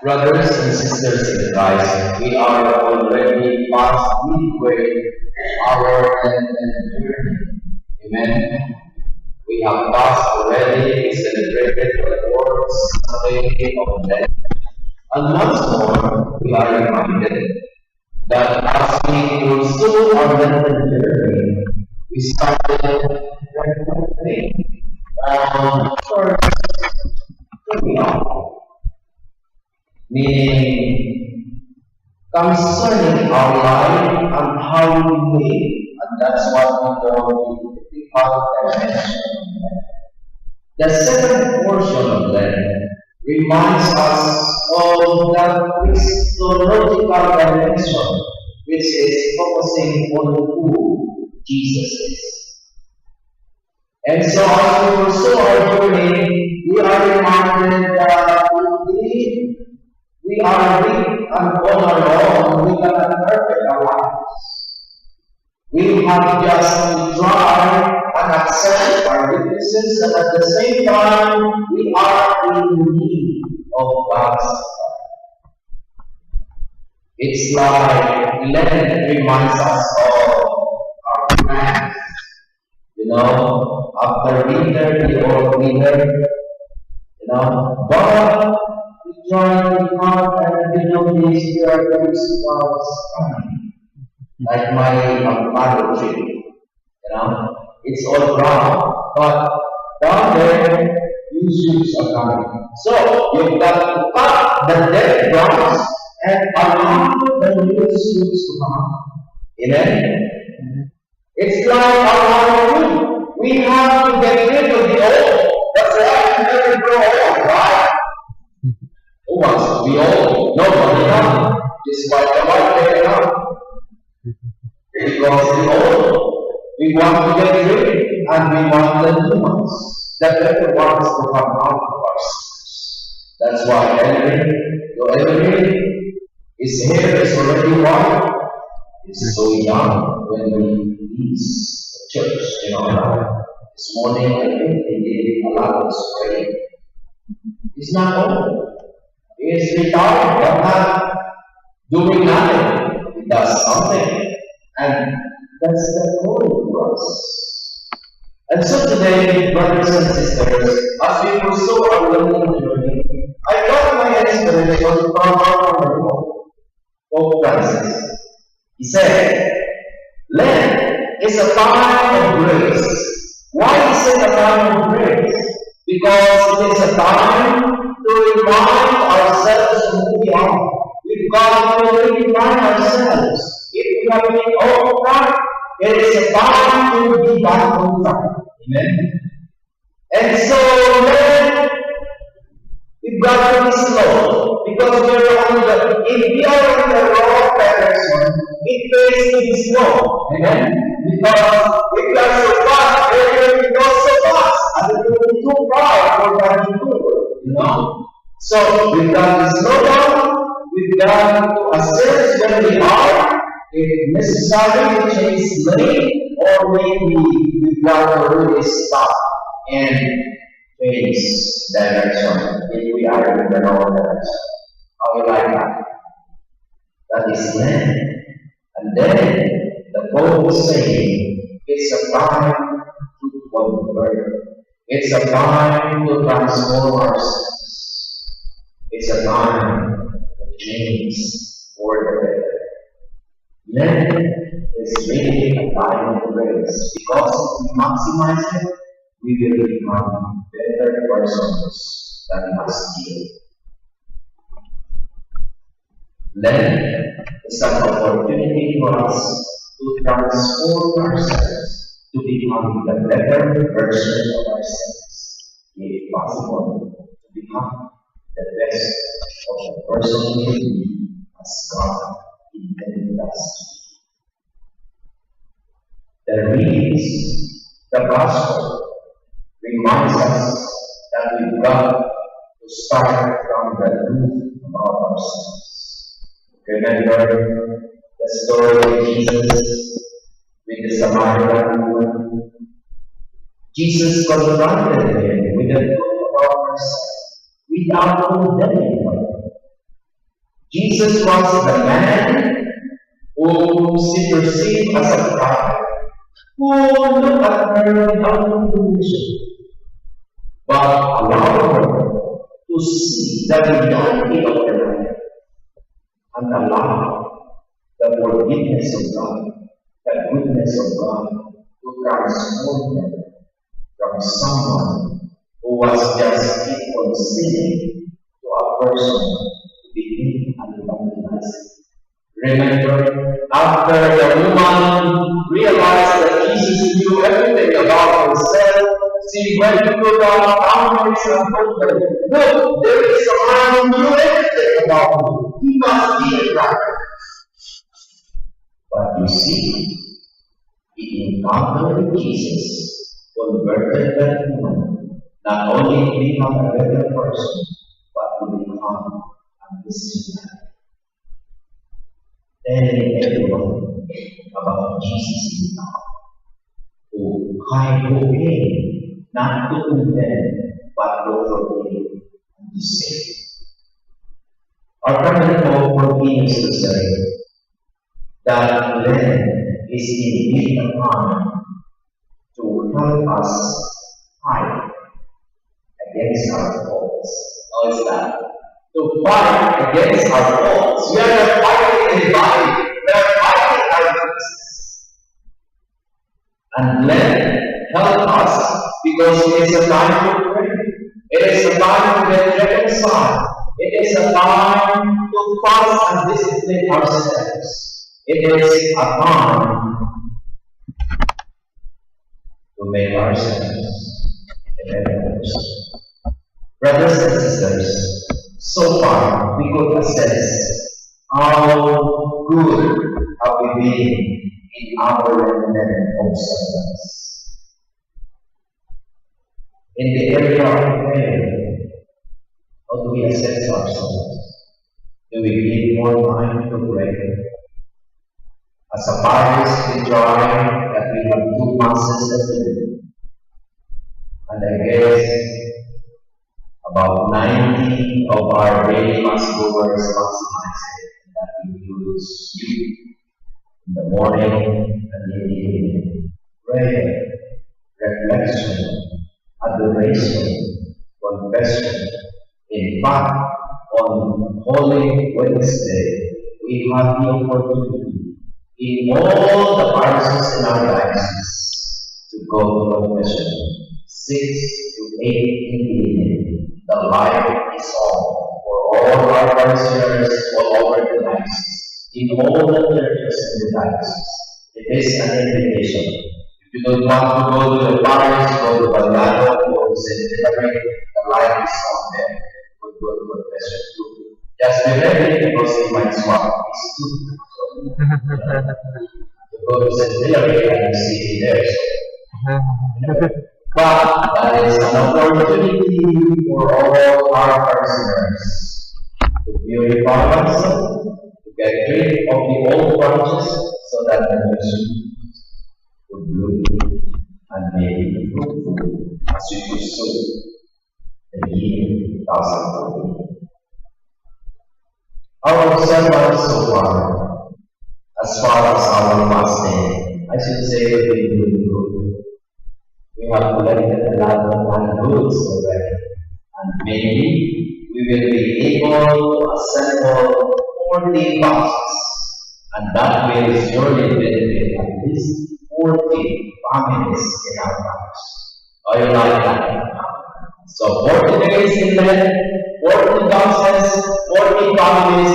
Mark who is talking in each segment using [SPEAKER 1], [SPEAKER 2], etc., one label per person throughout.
[SPEAKER 1] Brothers and sisters in Christ, we are already past midway our Lenten journey. Amen. We have passed already, celebrated the fourth Sunday of Lent. And once more, we are reminded that as we pursue our Lenten journey, we started reflecting on first who we are, meaning concerning our life and how we live, and that's what we call the ethical dimension. The second portion of Lent reminds us of the Christological dimension, which is focusing on who Jesus is. And so as we pursue our journey, we are reminded that indeed we are weak and on our own, we cannot perfect our lives. We have just to try and accept our weaknesses, and at the same time, we are in need of God's help. It's like Lent reminds us of our plans. After winter, we all winter, but we try to come and this we are very coming. Like my avocado tree, it's all brown, but down there, new shoots are coming. So you've got to cut the dead branch and allow the new shoots to come up. Amen? It's like our food. We have to get rid of the old. That's why we never grow old, right? Who wants to be old? Nobody does. Despite the white taken out. Because the old, we want to get rid, and we want the new ones, the better ones to come out of ourselves. That's why your Henry is here, is already white. It's so young when we leave the church, This morning, I think they did a lot of spraying. He's not old. He is retired, but not doing nothing. He does something. And that's the calling for us. And so today, brothers and sisters, as we pursue our learning journey, I got my inspiration from our Pope Francis. He said, Lent is a time of grace. Why is it a time of grace? Because it is a time to remind ourselves of who we are. We've got to remind ourselves. If we have been off track, it is a time to be back on track. Amen? And so then, we've got to be slow. Because if we are in the wrong direction, it pays to be slow. Amen? Because if we are so fast, we will go so fast. And it will be too far for God to do. So we've got to slow down. We've got to assess where we are. If necessary to change lane, or maybe we've got to really stop and change direction if we are in the wrong direction. How you like that? That is Lent. And then the Pope is saying it's a time to convert. It's a time to transform ourselves. It's a time to change for the better. Lent is really a time of grace, because if we maximize it, we will become better persons than last year. Lent is an opportunity for us to transform ourselves to become the better version of ourselves, if possible, to become the best of the person we be as God intended us. The readings, the gospel, reminds us that we've got to start from the root of ourselves. Remember the story of Jesus with the Samaritan woman? Jesus confronted him with the truth about herself without condemning her. Jesus was the man whom she perceived as a prophet, who looked at her without conviction, but allowed her to see the reality of her life and allow the forgiveness of God, the goodness of God to transform her from someone who was just people sinning to a person who became an evangelist. Remember, after the woman realized that Jesus knew everything about herself, she went to the boundaries and told them, look, there is a man who knew everything about me. He must be a prophet. But you see, he encountered Jesus, converted that woman, not only to become a better person, but to become a missionary. Telling everyone about Jesus who came not to condemn, but to forgive and to save. Our Prophet Paul continues to say that Glenn is indeed upon to help us fight against our faults. How is that? To fight against our faults. We are not fighting anybody. We are fighting our weaknesses. And let help us because it is a time to pray. It is a time to get reconciled. It is a time to fast and discipline ourselves. It is a time to make ourselves a better person. Brothers and sisters, so far we could assess how good have we been in our remnant observance. In the area of prayer, how do we assess ourselves? Do we give more time to pray? As a parish, we try that we have 2 masses a day. And I guess about 90 of our daily mass goers maximize it. That includes you in the morning and in the evening. Prayer, reflection, adoration, confession. In fact, on Holy Wednesday, we have the opportunity in all the parishes in our diocese to go to confession 6 to 8 in the evening. The light is on for all our parishioners all over the diocese, in all the churches in the diocese. It is an invitation. If you don't want to go to the parish, go to Baliado, go to St. Hilary, the light is on there. You could go to confession too. Just be ready because it might swap. It's too. So, you go to St. Hilary and you see it there. So, but that is an opportunity for all our parishioners to purify themselves, to get rid of the old branches so that the new shoots would bloom and may be fruitful as we pursue the year 2014. Our observance so far, as far as our fasting, I should say we've been doing good. We have collected a lot of goods already, and maybe we will be able to assemble 40 boxes, and that will surely benefit at least 40 families in our house. Are you like that? So 40 days in Lent, 40 boxes, 40 families,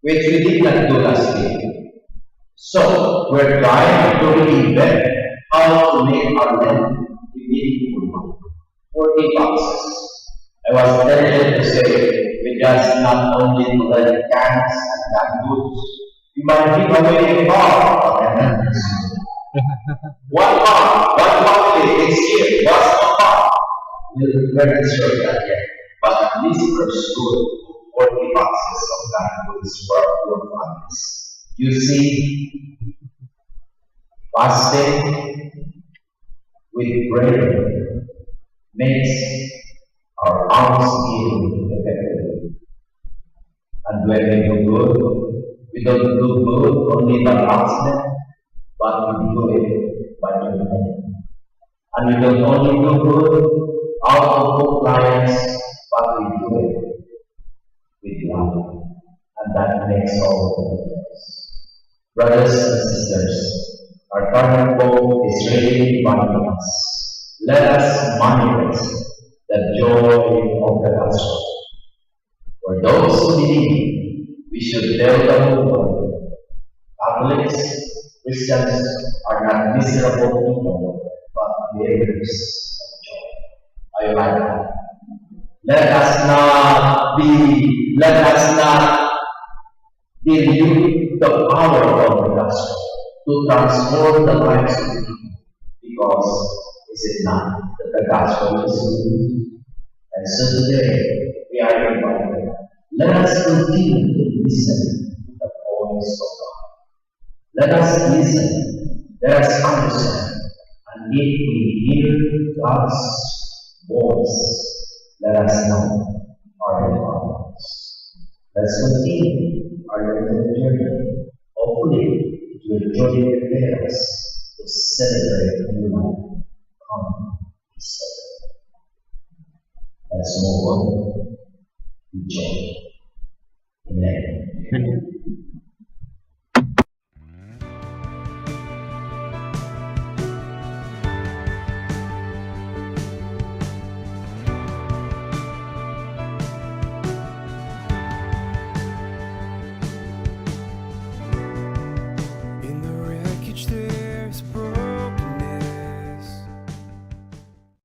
[SPEAKER 1] which we did not do last week. So we're trying to reinvent how to make our Lent a meaningful one. 40 boxes. I was tempted to say, we just not only collect cans and canned goods, we might give away a bar. One family next year, just one bar. We're not sure that yet, but at least we're sure 40 boxes of canned goods for our families. You see, fasting with prayer makes our alms giving effective. And when we do good, we don't do good only by accident, but we do it by commitment. And we don't only do good out of compliance, but we do it with love. And that makes all the difference. Brothers and sisters, our current Pope is really inviting us. Let us manifest the joy of the gospel. For those who believe, we should tell the whole world. Catholics, Christians are not miserable people, but bearers of joy. Are you like that? Let us not dilute the power of the gospel to transform the lives of people. Because is it not that the gospel is good? And so today we are invited. Let us continue to listen to the voice of God. Let us listen. Let us understand. And if we hear God's voice, let us know our departments. Let's continue our little journey. Hopefully, it will join prepare us to celebrate a new life. Come, be celebrated. Let's move on with joy. Amen.